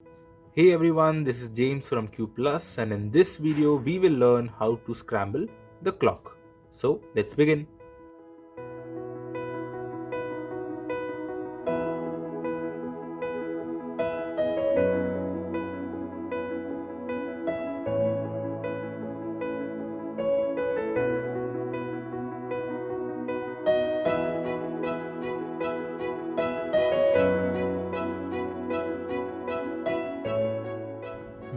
Hey everyone, this is James from Q Plus, and in this video we will learn how to scramble the clock. So let's begin.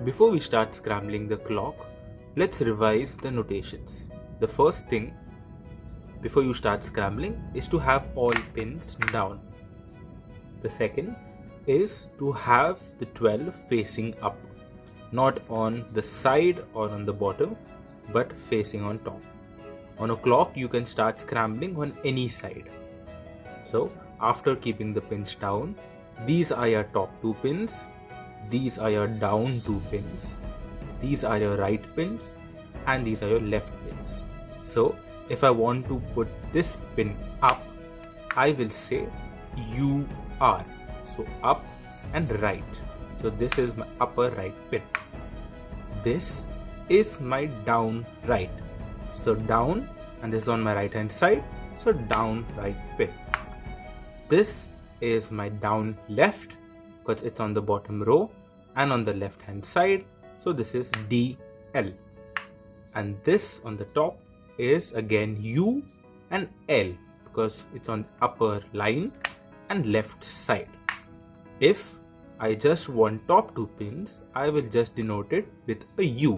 Before we start scrambling the clock, let's revise the notations. The first thing before you start scrambling is to have all pins down. The second is to have the 12 facing up, not on the side or on the bottom, but facing on top. On a clock, you can start scrambling on any side. So after keeping the pins down, these are your top two pins, these are your down two pins, these are your right pins, and these are your left pins. So if I want to put this pin up, I will say U R. So up and right. So this is my upper right pin. This is my down right. So down, and this is on my right hand side. So down right pin. This is my down left because it's on the bottom row and on the left hand side. So this is DL. And this on the top is again U and L because it's on the upper line and left side. If I just want top two pins, I will just denote it with a U.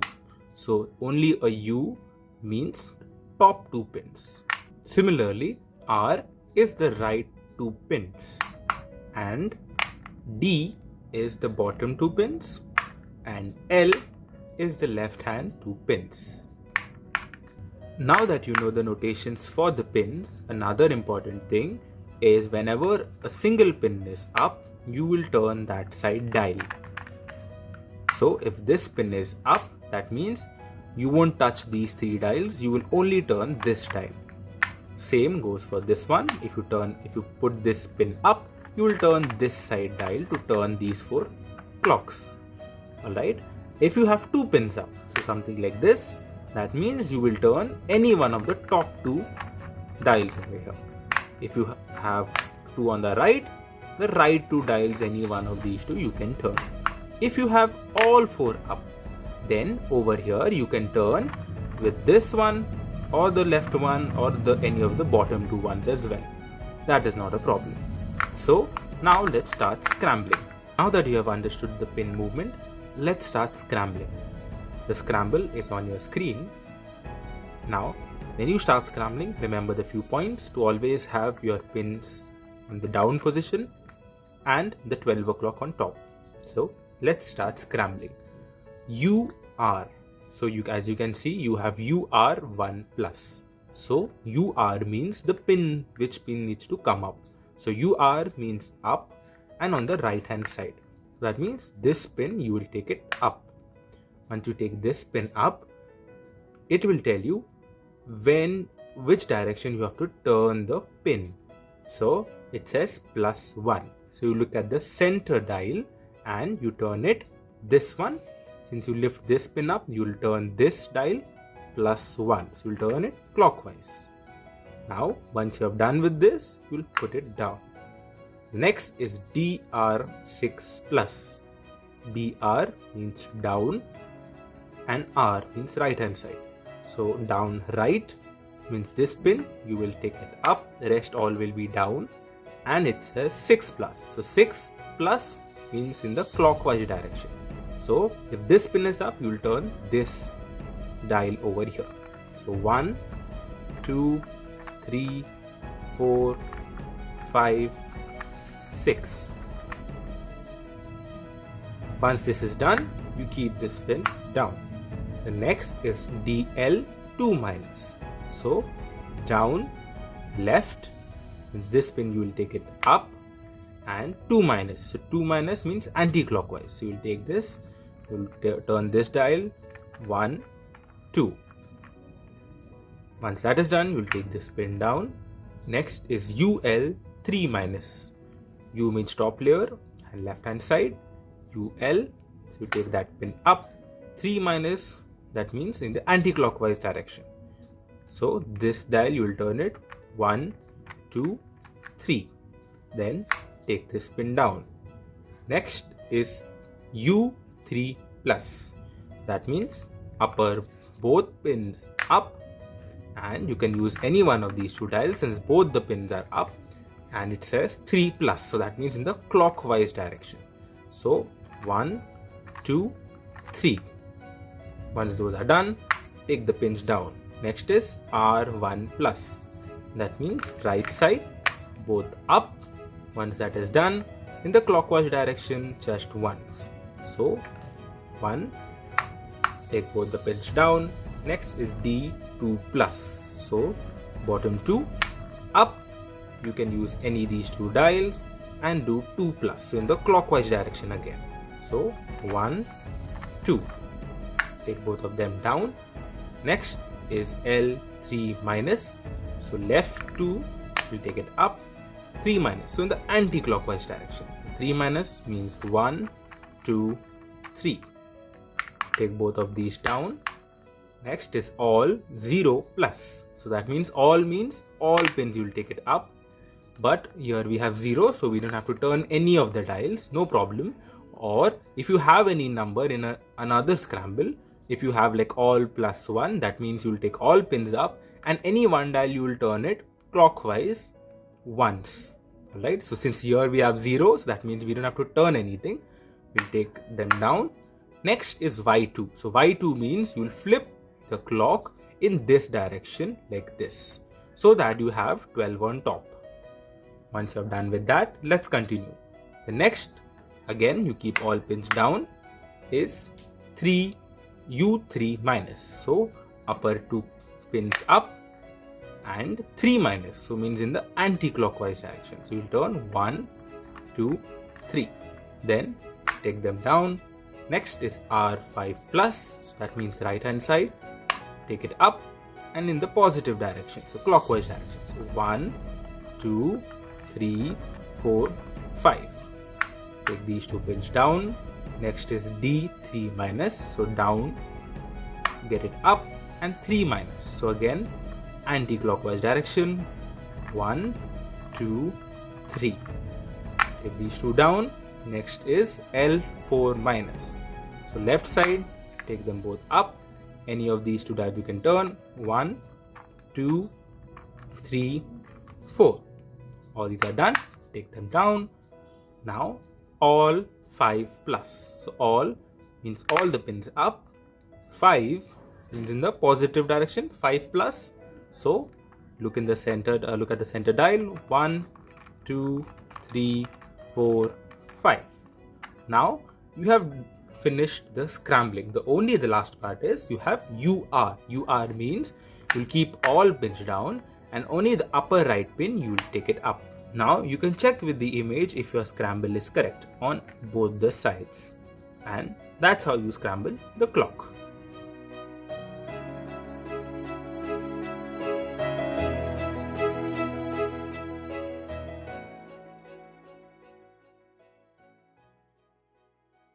So only a U means top two pins. Similarly, R is the right two pins and D is the bottom two pins and L is the left hand two pins. Now that you know the notations for the pins, another important thing is whenever a single pin is up, you will turn that side dial. So if this pin is up, that means you won't touch these three dials, you will only turn this dial. Same goes for this one. If you put this pin up, you will turn this side dial to turn these four clocks. Alright. If you have two pins up, so something like this, that means you will turn any one of the top two dials over here. If you have two on the right two dials, any one of these two you can turn. If you have all four up, then over here you can turn with this one or the left one or any of the bottom two ones as well. That is not a problem. So now let's start scrambling. Now that you have understood the pin movement, let's start scrambling. The scramble is on your screen. Now when you start scrambling, remember the few points to always have your pins on the down position and the 12 o'clock on top. So let's start scrambling. UR. So as you can see, you have UR1 plus. So UR means the pin, which pin needs to come up. So UR means up and on the right hand side. That means this pin, you will take it up. Once you take this pin up, it will tell you which direction you have to turn the pin. So it says +1. So you look at the center dial and you turn it this one. Since you lift this pin up, you will turn this dial +1. So you will turn it clockwise. Now, once you have done with this, you will put it down. Next is DR6 plus. DR means down and R means right hand side. So down right means this pin, you will take it up, the rest all will be down, and it says 6 plus. So 6 plus means in the clockwise direction. So if this pin is up, you will turn this dial over here. So 1, 2, 3, 4, 5, 6. Once this is done, you keep this pin down. The next is DL2 minus. So down, left means this pin you will take it up, and 2 minus. So 2 minus means anti-clockwise. So you will take this, you will turn this dial 1, 2. Once that is done, you will take this pin down. Next is UL3 minus. U means top layer and left hand side. UL. So you take that pin up. 3 minus, that means in the anti-clockwise direction. So this dial you will turn it 1, 2, 3. Then take this pin down. Next is U3 plus. That means upper both pins up, and you can use any one of these two dials since both the pins are up, and it says 3 plus, so that means in the clockwise direction. So 1, 2, 3. Once those are done, take the pins down. Next is R1 plus. That means right side both up. Once that is done, in the clockwise direction just once. So 1, take both the pins down. Next is D2 plus. So bottom 2 up. You can use any of these two dials and do 2 plus. So in the clockwise direction again. So 1, 2. Take both of them down. Next is L3 minus. So left 2 will take it up. 3 minus. So in the anti-clockwise direction. 3 minus means 1, 2, 3. Take both of these down. Next is all 0 plus. So that means all pins you will take it up. But here we have 0, so we don't have to turn any of the dials, no problem. Or if you have any number in another scramble, if you have like all plus 1, that means you will take all pins up, and any one dial you will turn it clockwise once. Alright, so since here we have 0, so that means we don't have to turn anything. We'll take them down. Next is Y2. So Y2 means you'll flip the clock in this direction like this, so that you have 12 on top. Once you're done with that, let's continue. The next, again you keep all pins down, is U3 minus. So upper 2 pins up and 3 minus. So means in the anti-clockwise direction. So you'll turn 1, 2, 3. Then take them down. Next is R5 plus. So that means right hand side. Take it up and in the positive direction. So clockwise direction. So 1, 2, 3, 4, 5. Take these two pins down. Next is D3 minus. So down, get it up, and 3 minus. So again, anti-clockwise direction. 1, 2, 3. Take these two down. Next is L4 minus. So left side, take them both up. Any of these two dials you can turn. 1, 2, 3, 4. All these are done. Take them down. Now all 5 plus. So all means all the pins up. 5 means in the positive direction. 5 plus. So look in the center. Look at the center dial. 1, 2, 3, 4, 5. Now you have finished the scrambling. The last part is you have UR. UR means you'll keep all pins down, and only the upper right pin you will take it up. Now you can check with the image if your scramble is correct on both the sides. And that's how you scramble the clock.